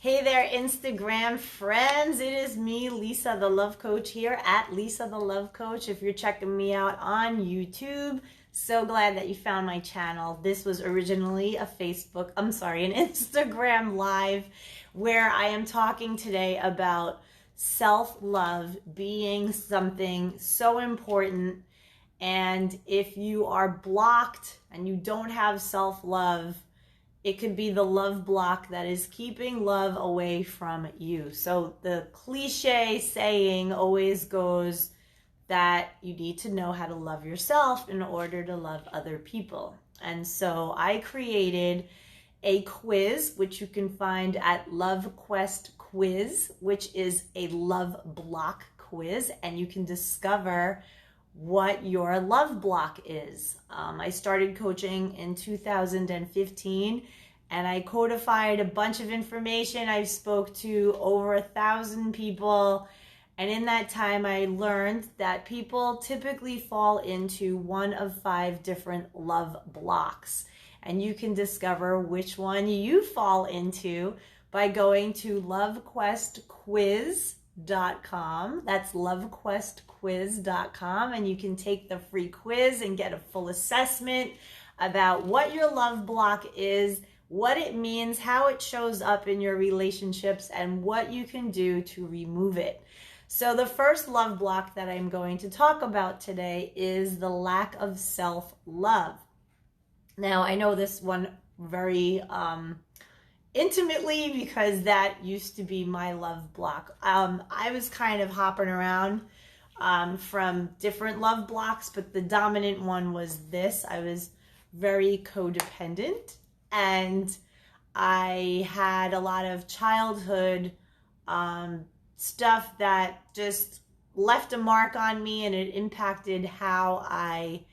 Hey there, Instagram friends. It is me, Lisa the Love Coach, here at Lisa the Love Coach. If you're checking me out on YouTube, so glad that you found my channel. This was originally an Instagram Live where I am talking today about self-love being something so important. And if you are blocked and you don't have self-love, it could be the love block that is keeping love away from you. So the cliche saying always goes that you need to know how to love yourself in order to love other people. And so I created a quiz, which you can find at LoveQuest Quiz, which is a love block quiz, and you can discover what your love block is. I started coaching in 2015 and I codified a bunch of information. I spoke to over 1,000 people, and in that time I learned that people typically fall into one of 5 different love blocks, and you can discover which one you fall into by going to lovequestquiz.com. That's lovequestquiz.com, and you can take the free quiz and get a full assessment about what your love block is, what it means, how it shows up in your relationships, and what you can do to remove it. So the first love block that I'm going to talk about today is the lack of self-love. Now, I know this one very intimately because that used to be my love block. I was kind of hopping around from different love blocks, but the dominant one was this. I was very codependent, and I had a lot of childhood stuff that just left a mark on me, and it impacted how I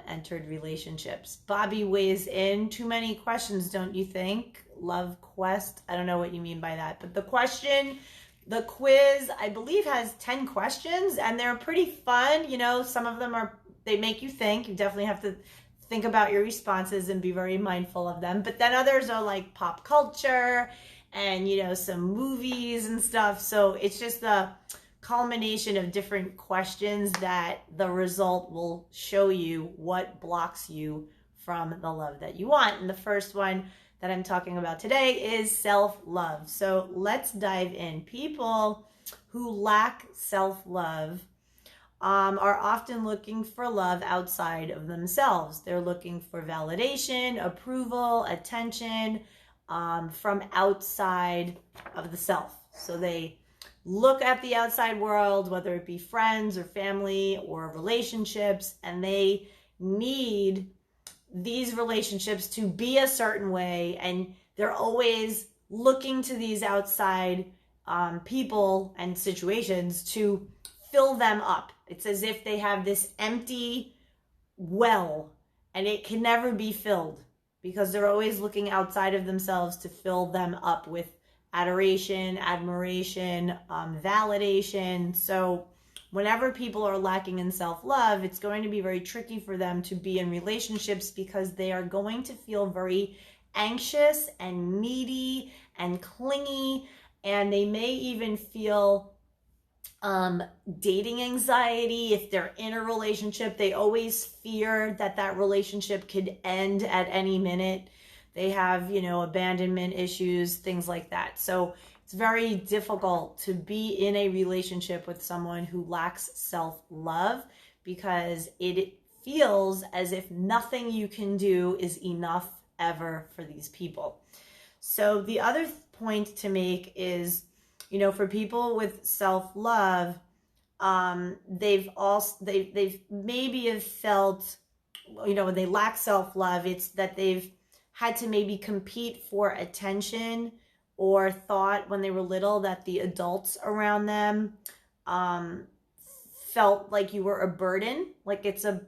entered relationships. Bobby weighs in. Too many questions, don't you think? Love quest. I don't know what you mean by that, but the quiz, I believe, has 10 questions, and they're pretty fun. You know, some of them they make you think. You definitely have to think about your responses and be very mindful of them. But then others are like pop culture and, you know, some movies and stuff. So it's just a culmination of different questions that the result will show you what blocks you from the love that you want. And the first one that I'm talking about today is self-love. So let's dive in. People who lack self-love are often looking for love outside of themselves. They're looking for validation, approval, attention from outside of the self. So they look at the outside world, whether it be friends or family or relationships, and they need these relationships to be a certain way, and they're always looking to these outside people and situations to fill them up. It's as if they have this empty well and it can never be filled because they're always looking outside of themselves to fill them up with adoration, admiration, validation. So whenever people are lacking in self-love, it's going to be very tricky for them to be in relationships because they are going to feel very anxious and needy and clingy, and they may even feel dating anxiety. If they're in a relationship, they always fear that that relationship could end at any minute. They have, you know, abandonment issues, things like that. So it's very difficult to be in a relationship with someone who lacks self-love because it feels as if nothing you can do is enough ever for these people. So the other point to make is, you know, for people with self-love, they've maybe have felt, you know, when they lack self-love, it's that they've had to maybe compete for attention, or thought when they were little that the adults around them felt like you were a burden. Like it's a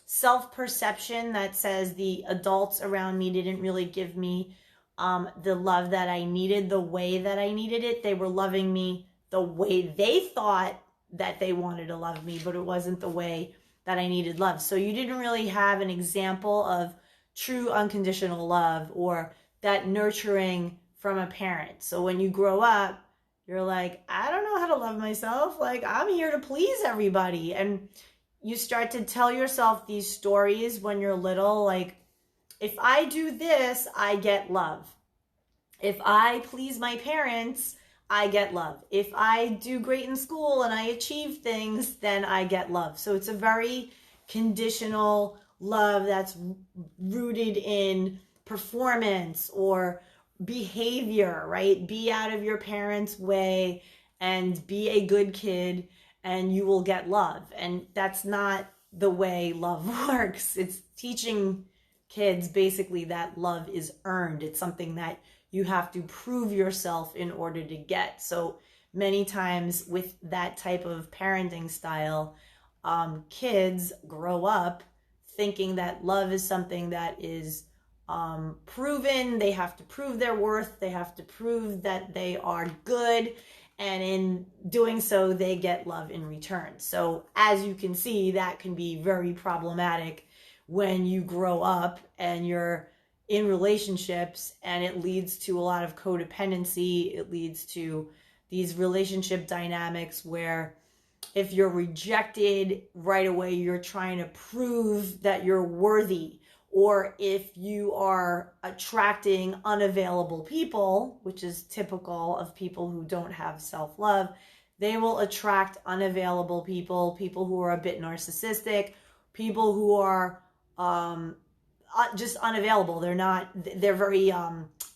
self-perception that says the adults around me didn't really give me the love that I needed, the way that I needed it. They were loving me the way they thought that they wanted to love me, but it wasn't the way that I needed love. So you didn't really have an example of true unconditional love or that nurturing from a parent. So when you grow up, you're like, I don't know how to love myself. Like, I'm here to please everybody. And you start to tell yourself these stories when you're little, like, if I do this, I get love. If I please my parents, I get love. If I do great in school and I achieve things, then I get love. So it's a very conditional love that's rooted in performance or behavior, right? Be out of your parents' way and be a good kid and you will get love. And that's not the way love works. It's teaching kids basically that love is earned. It's something that you have to prove yourself in order to get. So many times with that type of parenting style, kids grow up thinking that love is something that is proven. They have to prove their worth. They have to prove that they are good. And in doing so, they get love in return. So as you can see, that can be very problematic when you grow up and you're in relationships, and it leads to a lot of codependency. It leads to these relationship dynamics where if you're rejected right away, you're trying to prove that you're worthy. Or if you are attracting unavailable people, which is typical of people who don't have self-love, they will attract unavailable people, people who are a bit narcissistic, people who are just unavailable. They're very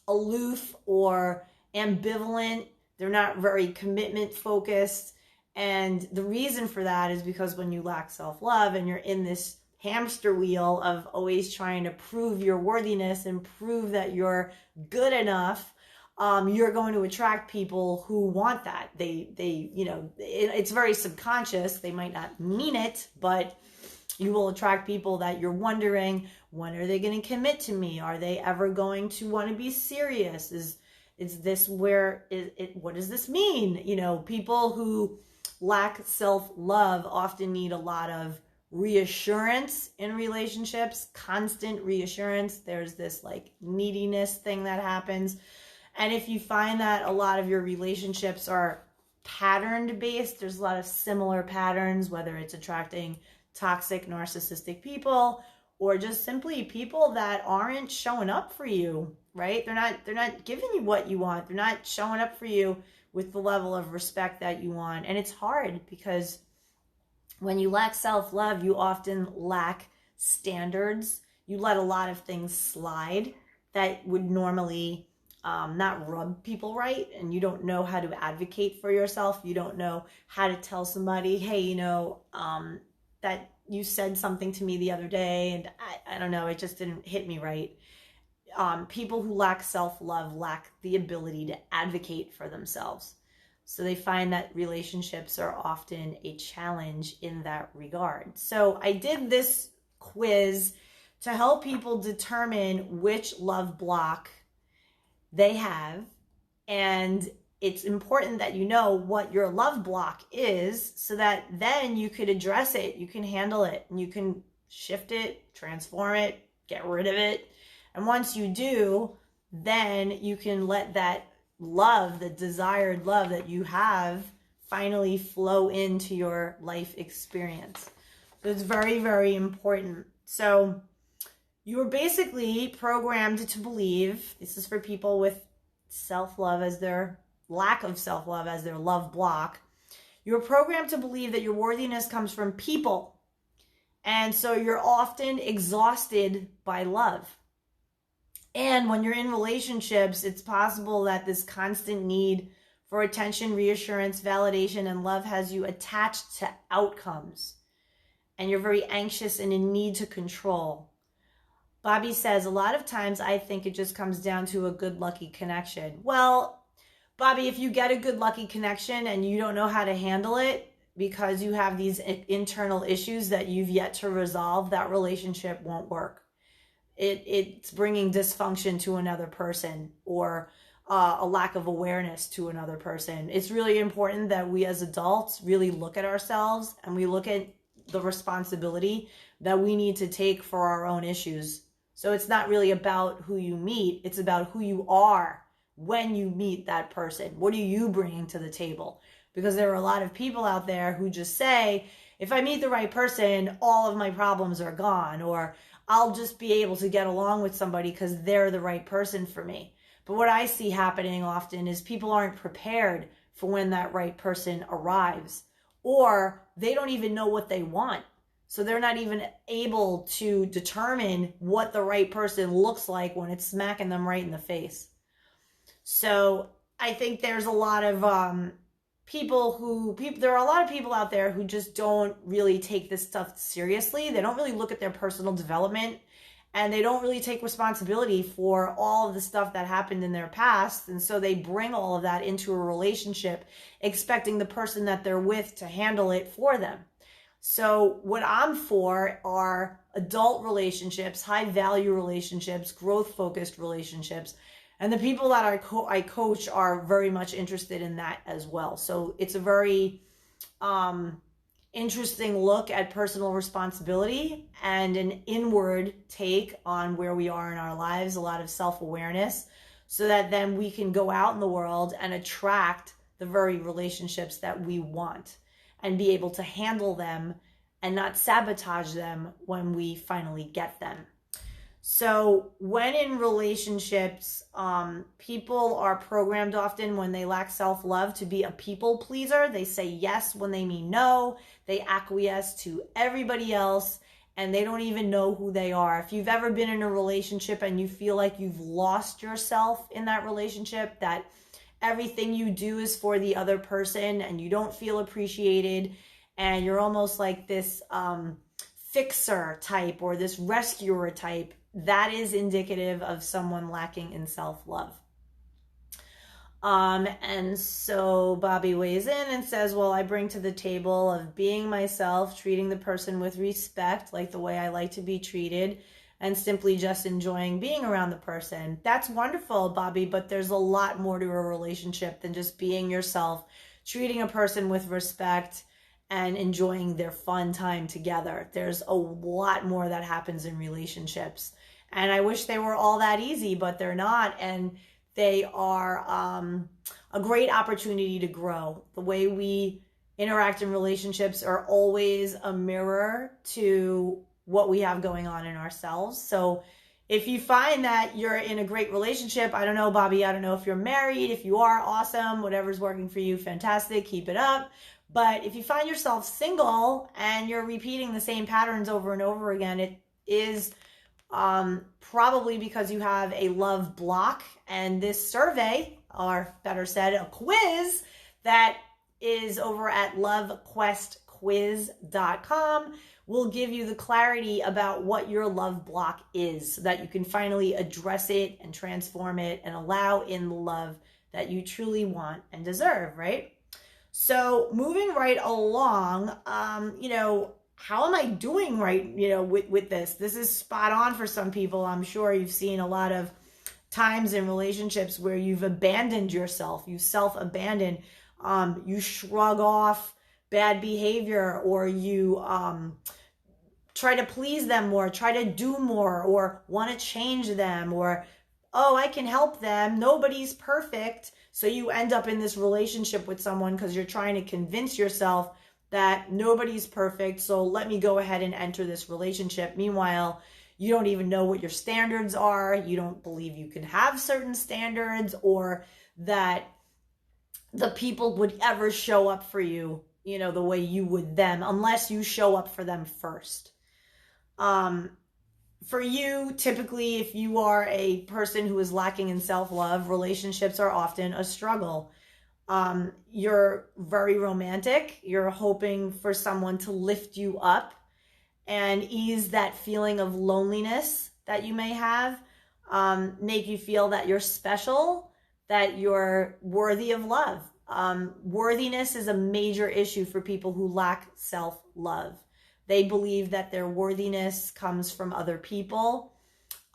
aloof or ambivalent. They're not very commitment focused. And the reason for that is because when you lack self-love and you're in this hamster wheel of always trying to prove your worthiness and prove that you're good enough, you're going to attract people who want that. It's very subconscious. They might not mean it, but you will attract people that you're wondering, when are they going to commit to me? Are they ever going to want to be serious? Is this what does this mean? People who lack self-love often need a lot of reassurance in relationships, constant reassurance. There's this like neediness thing that happens. And if you find that a lot of your relationships are patterned based, there's a lot of similar patterns, whether it's attracting toxic, narcissistic people, or just simply people that aren't showing up for you, right? They're not giving you what you want. They're not showing up for you with the level of respect that you want. And it's hard because when you lack self-love, you often lack standards. You let a lot of things slide that would normally not rub people right, and you don't know how to advocate for yourself. You don't know how to tell somebody, hey, that you said something to me the other day and I don't know, it just didn't hit me right. People who lack self-love lack the ability to advocate for themselves. So they find that relationships are often a challenge in that regard. So I did this quiz to help people determine which love block they have. And it's important that you know what your love block is so that then you could address it, you can handle it, and you can shift it, transform it, get rid of it. And once you do, then you can let that love, the desired love that you have, finally flow into your life experience. So it's very, very important. So you were basically programmed to believe, this is for people with self-love as their lack of self-love as their love block. You're programmed to believe that your worthiness comes from people. And so you're often exhausted by love. And when you're in relationships, it's possible that this constant need for attention, reassurance, validation, and love has you attached to outcomes. And you're very anxious and in need to control. Bobby says, a lot of times I think it just comes down to a good, lucky connection. Well, Bobby, if you get a good, lucky connection and you don't know how to handle it because you have these internal issues that you've yet to resolve, that relationship won't work. It's bringing dysfunction to another person or a lack of awareness to another person. It's really important that we as adults really look at ourselves and we look at the responsibility that we need to take for our own issues. So it's not really about who you meet. It's about who you are when you meet that person? What are you bringing to the table? Because there are a lot of people out there who just say, if I meet the right person, all of my problems are gone, or I'll just be able to get along with somebody because they're the right person for me. But what I see happening often is people aren't prepared for when that right person arrives, or they don't even know what they want. So they're not even able to determine what the right person looks like when it's smacking them right in the face. So I think there's a lot of there are a lot of people out there who just don't really take this stuff seriously. They don't really look at their personal development, and they don't really take responsibility for all of the stuff that happened in their past. And so they bring all of that into a relationship, expecting the person that they're with to handle it for them. So what I'm for are adult relationships, high value relationships, growth focused relationships. And the people that I coach are very much interested in that as well. So it's a very interesting look at personal responsibility and an inward take on where we are in our lives, a lot of self-awareness, so that then we can go out in the world and attract the very relationships that we want and be able to handle them and not sabotage them when we finally get them. So when in relationships, people are programmed often when they lack self-love to be a people pleaser. They say yes when they mean no. They acquiesce to everybody else, and they don't even know who they are. If you've ever been in a relationship and you feel like you've lost yourself in that relationship, that everything you do is for the other person and you don't feel appreciated, and you're almost like this fixer type or this rescuer type, that is indicative of someone lacking in self-love. And so Bobby weighs in and says, well, I bring to the table of being myself, treating the person with respect, like the way I like to be treated, and simply just enjoying being around the person. That's wonderful, Bobby, but there's a lot more to a relationship than just being yourself, treating a person with respect, and enjoying their fun time together. There's a lot more that happens in relationships. And I wish they were all that easy, but they're not. And they are a great opportunity to grow. The way we interact in relationships are always a mirror to what we have going on in ourselves. So if you find that you're in a great relationship, I don't know, Bobby, I don't know if you're married. If you are, awesome. Whatever's working for you, fantastic. Keep it up. But if you find yourself single and you're repeating the same patterns over and over again, it is probably because you have a love block. And this survey, or better said, a quiz that is over at lovequestquiz.com will give you the clarity about what your love block is, so that you can finally address it and transform it and allow in the love that you truly want and deserve, right? So moving right along, how am I doing right, with this? This is spot on for some people. I'm sure you've seen a lot of times in relationships where you've abandoned yourself, you self-abandon, you shrug off bad behavior, or you try to please them more, try to do more, or want to change them, or, oh, I can help them. Nobody's perfect. So you end up in this relationship with someone because you're trying to convince yourself that nobody's perfect. So let me go ahead and enter this relationship. Meanwhile, you don't even know what your standards are. You don't believe you can have certain standards, or that the people would ever show up for you, the way you would them, unless you show up for them first. For you, typically, if you are a person who is lacking in self-love, relationships are often a struggle. You're very romantic. You're hoping for someone to lift you up and ease that feeling of loneliness that you may have, make you feel that you're special, that you're worthy of love. Worthiness is a major issue for people who lack self-love. They believe that their worthiness comes from other people,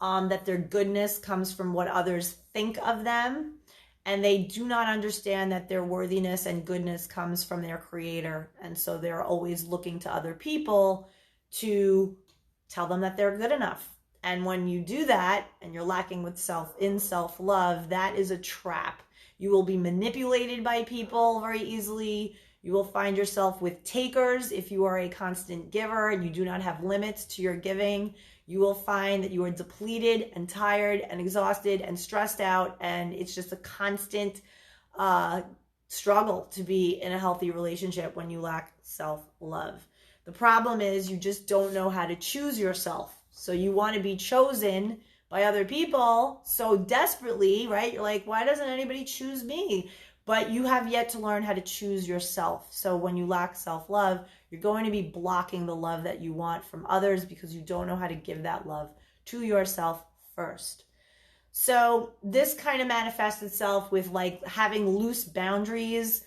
that their goodness comes from what others think of them, and they do not understand that their worthiness and goodness comes from their creator. And so they're always looking to other people to tell them that they're good enough. And when you do that and you're lacking with self-love, that is a trap. You will be manipulated by people very easily. You will find yourself with takers if you are a constant giver and you do not have limits to your giving. You will find that you are depleted and tired and exhausted and stressed out, and it's just a constant struggle to be in a healthy relationship when you lack self-love. The problem is you just don't know how to choose yourself. So you want to be chosen by other people so desperately, right? You're like, why doesn't anybody choose me? But you have yet to learn how to choose yourself. So when you lack self-love, you're going to be blocking the love that you want from others because you don't know how to give that love to yourself first. So this kind of manifests itself with like having loose boundaries,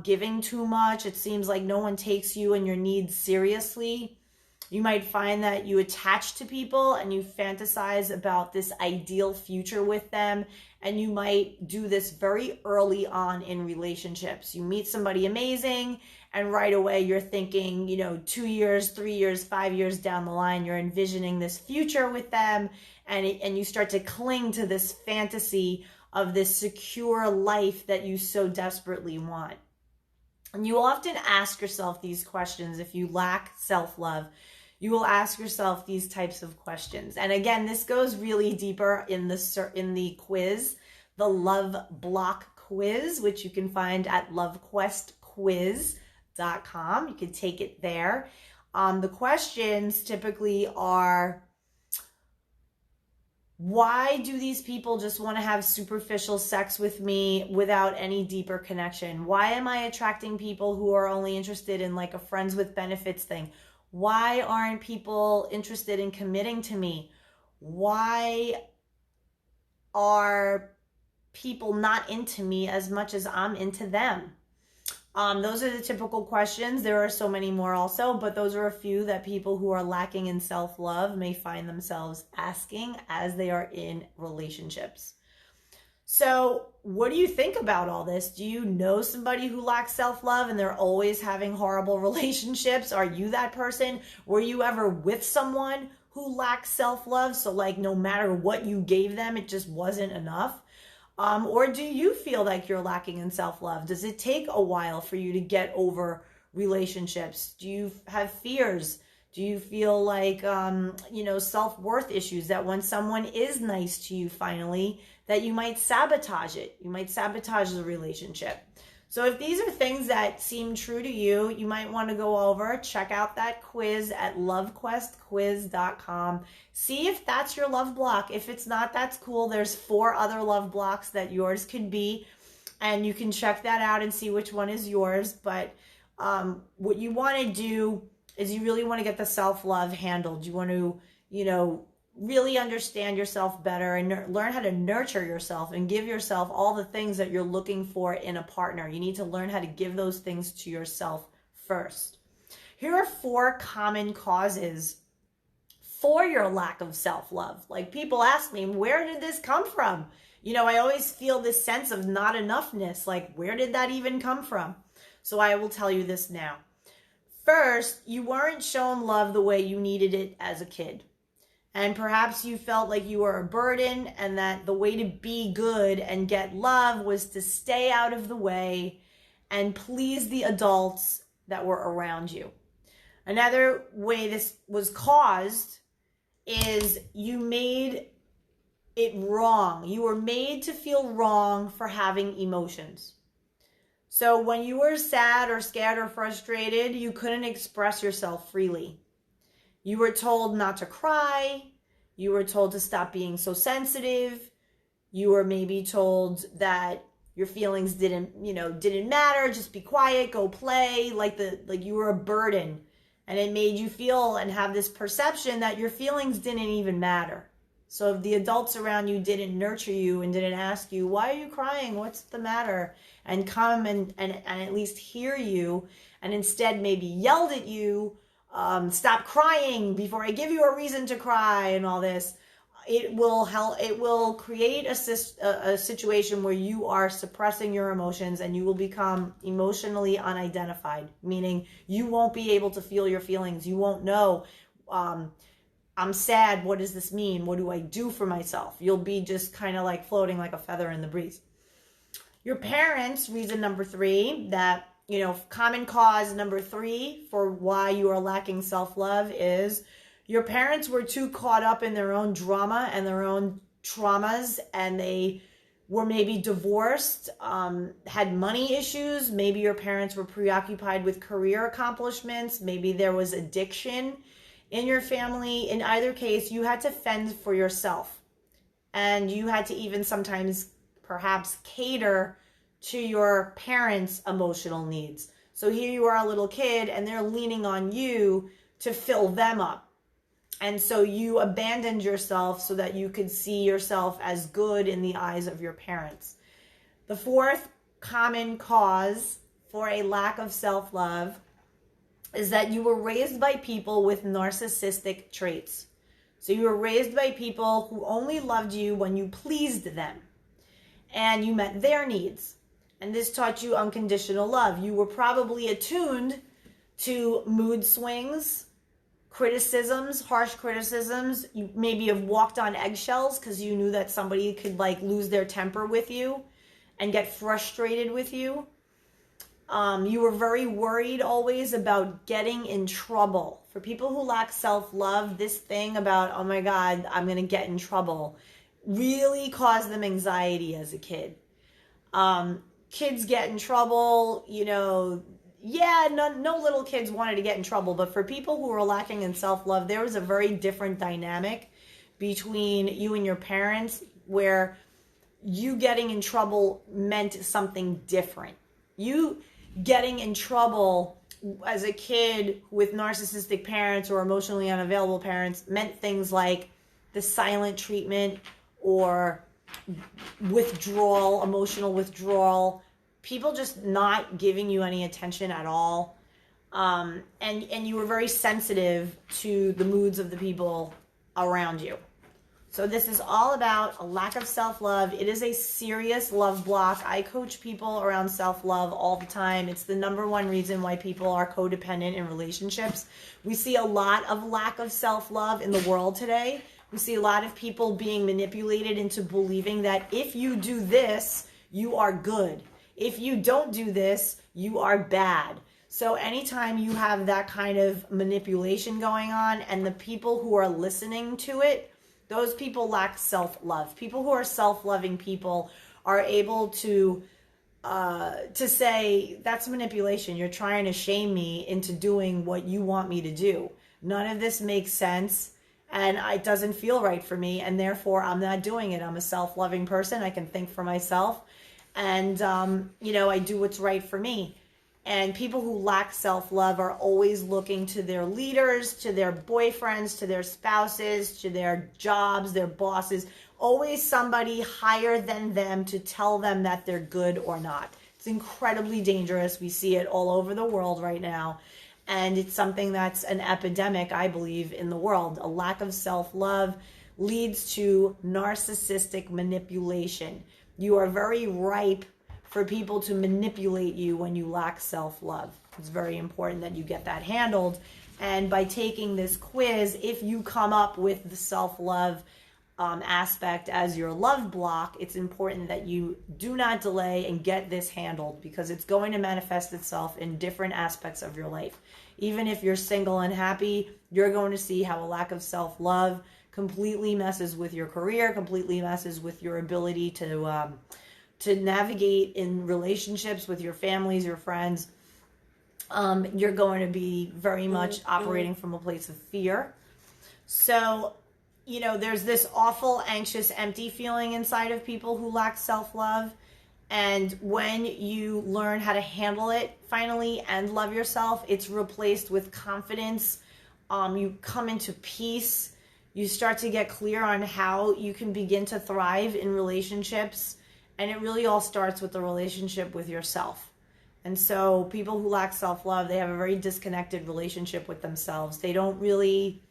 giving too much. It seems like no one takes you and your needs seriously. You might find that you attach to people and you fantasize about this ideal future with them. And you might do this very early on in relationships. You meet somebody amazing and right away you're thinking, 2 years, 3 years, 5 years down the line, you're envisioning this future with them. And you start to cling to this fantasy of this secure life that you so desperately want. And you often ask yourself these questions if you lack self-love. You will ask yourself these types of questions. And again, this goes really deeper in the quiz, the Love Block quiz, which you can find at lovequestquiz.com. You can take it there. The questions typically are, why do these people just want to have superficial sex with me without any deeper connection? Why am I attracting people who are only interested in like a friends with benefits thing? Why aren't people interested in committing to me? Why are people not into me as much as I'm into them? Those are the typical questions. There are so many more also, but those are a few that people who are lacking in self-love may find themselves asking as they are in relationships. So what do you think about all this? Do you know somebody who lacks self-love and they're always having horrible relationships? Are you that person? Were you ever with someone who lacks self-love? So like no matter what you gave them, it just wasn't enough? Or do you feel like you're lacking in self-love? Does it take a while for you to get over relationships? Do you have fears? Do you feel like, self-worth issues that when someone is nice to you finally, that you might sabotage it? You might sabotage the relationship. So if these are things that seem true to you, you might want to go over, check out that quiz at lovequestquiz.com. See if that's your love block. If it's not, that's cool. There's 4 other love blocks that yours could be, and you can check that out and see which one is yours. But what you want to do is you really want to get the self-love handled. You want to, really understand yourself better and learn how to nurture yourself and give yourself all the things that you're looking for in a partner. You need to learn how to give those things to yourself first. Here are 4 common causes for your lack of self-love. Like people ask me, where did this come from? I always feel this sense of not enoughness. Like, where did that even come from? So I will tell you this now. First, you weren't shown love the way you needed it as a kid. And perhaps you felt like you were a burden and that the way to be good and get love was to stay out of the way and please the adults that were around you. Another way this was caused is you made it wrong. You were made to feel wrong for having emotions. So when you were sad or scared or frustrated, you couldn't express yourself freely. You were told not to cry. You were told to stop being so sensitive. You were maybe told that your feelings didn't matter. Just be quiet, go play, like you were a burden. And it made you feel and have this perception that your feelings didn't even matter. So if the adults around you didn't nurture you and didn't ask you, why are you crying? What's the matter? And come and at least hear you, and instead maybe yelled at you, stop crying before I give you a reason to cry and all this, it will create a situation where you are suppressing your emotions and you will become emotionally unidentified, meaning you won't be able to feel your feelings. You won't know I'm sad. What does this mean? What do I do for myself? You'll be just kind of like floating like a feather in the breeze. Your parents, reason number 3, that, common cause number 3 for why you are lacking self-love is your parents were too caught up in their own drama and their own traumas, and they were maybe divorced, had money issues. Maybe your parents were preoccupied with career accomplishments. Maybe there was addiction in your family. In either case, you had to fend for yourself. And you had to even sometimes perhaps cater to your parents' emotional needs. So here you are, a little kid, and they're leaning on you to fill them up. And so you abandoned yourself so that you could see yourself as good in the eyes of your parents. The 4th common cause for a lack of self-love is that you were raised by people with narcissistic traits. So you were raised by people who only loved you when you pleased them and you met their needs. And this taught you unconditional love. You were probably attuned to mood swings, criticisms, harsh criticisms. You maybe have walked on eggshells because you knew that somebody could lose their temper with you and get frustrated with you. You were very worried always about getting in trouble. For people who lack self-love, this thing about, oh my God, I'm going to get in trouble, really caused them anxiety as a kid. Kids get in trouble, no little kids wanted to get in trouble, but for people who were lacking in self-love, there was a very different dynamic between you and your parents, where you getting in trouble meant something different. You getting in trouble as a kid with narcissistic parents or emotionally unavailable parents meant things like the silent treatment or withdrawal, emotional withdrawal, people just not giving you any attention at all. And you were very sensitive to the moods of the people around you. So this is all about a lack of self-love. It is a serious love block. I coach people around self-love all the time. It's the number one reason why people are codependent in relationships. We see a lot of lack of self-love in the world today. We see a lot of people being manipulated into believing that if you do this, you are good. If you don't do this, you are bad. So anytime you have that kind of manipulation going on, and the people who are listening to it, those people lack self-love. People who are self-loving people are able to say, that's manipulation. You're trying to shame me into doing what you want me to do. None of this makes sense, and it doesn't feel right for me, and therefore I'm not doing it. I'm a self-loving person. I can think for myself, and I do what's right for me. And people who lack self-love are always looking to their leaders, to their boyfriends, to their spouses, to their jobs, their bosses, always somebody higher than them to tell them that they're good or not. It's incredibly dangerous. We see it all over the world right now. And it's something that's an epidemic, I believe, in the world. A lack of self-love leads to narcissistic manipulation. You are very ripe for people to manipulate you when you lack self-love. It's very important that you get that handled. And by taking this quiz, if you come up with the self-love aspect as your love block, it's important that you do not delay and get this handled, because it's going to manifest itself in different aspects of your life. Even if you're single and happy, you're going to see how a lack of self-love completely messes with your career, completely messes with your ability to navigate in relationships with your families, your friends. You're going to be very much operating from a place of fear. So, there's this awful, anxious, empty feeling inside of people who lack self-love. And when you learn how to handle it finally and love yourself, it's replaced with confidence. You come into peace. You start to get clear on how you can begin to thrive in relationships. And it really all starts with the relationship with yourself. And so people who lack self-love, they have a very disconnected relationship with themselves. They don't really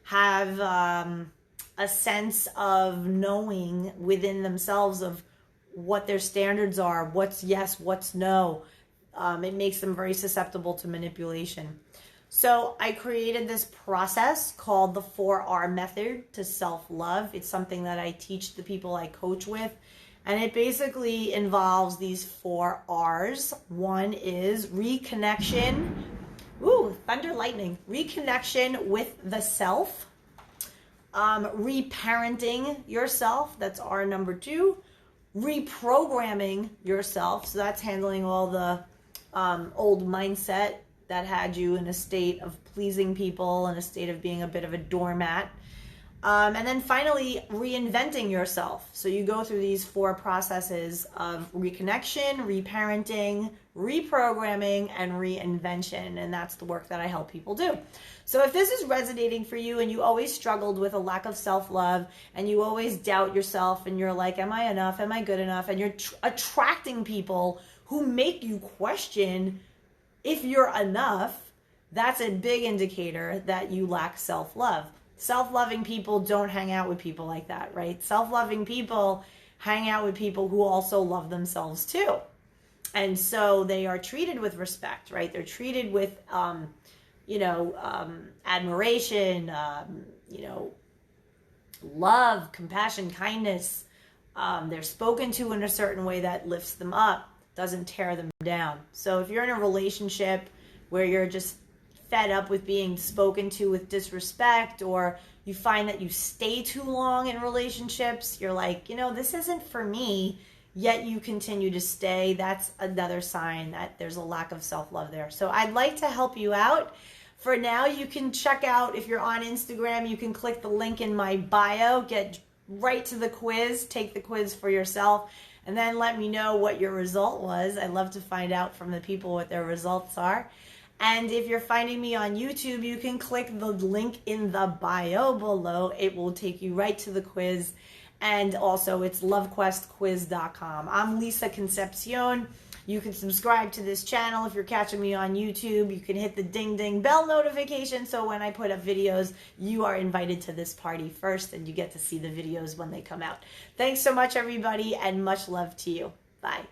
have a sense of knowing within themselves of what their standards are, what's yes, what's no. It makes them very susceptible to manipulation. So I created this process called the 4R method to self-love. It's something that I teach the people I coach with. And it basically involves these 4 R's. One is reconnection. Ooh, thunder, lightning. Reconnection with the self. Reparenting yourself. That's R number 2. Reprogramming yourself. So that's handling all the old mindset that had you in a state of pleasing people, in a state of being a bit of a doormat. And then finally, reinventing yourself. So you go through these 4 processes of reconnection, reparenting, reprogramming, and reinvention. And that's the work that I help people do. So if this is resonating for you and you always struggled with a lack of self-love and you always doubt yourself and you're like, am I enough? Am I good enough? And you're attracting people who make you question if you're enough, that's a big indicator that you lack self-love. Self-loving people don't hang out with people like that, right? Self-loving people hang out with people who also love themselves too. And so they are treated with respect, right? They're treated with, admiration, love, compassion, kindness. They're spoken to in a certain way that lifts them up, doesn't tear them down. So if you're in a relationship where you're just fed up with being spoken to with disrespect, or you find that you stay too long in relationships, you're like, this isn't for me, yet you continue to stay, that's another sign that there's a lack of self-love there. So I'd like to help you out. For now, you can check out, if you're on Instagram, you can click the link in my bio, get right to the quiz, take the quiz for yourself, and then let me know what your result was. I love to find out from the people what their results are. And if you're finding me on YouTube, you can click the link in the bio below. It will take you right to the quiz. And also, it's lovequestquiz.com. I'm Lisa Concepcion. You can subscribe to this channel if you're catching me on YouTube. You can hit the ding ding bell notification so when I put up videos, you are invited to this party first and you get to see the videos when they come out. Thanks so much, everybody, and much love to you. Bye.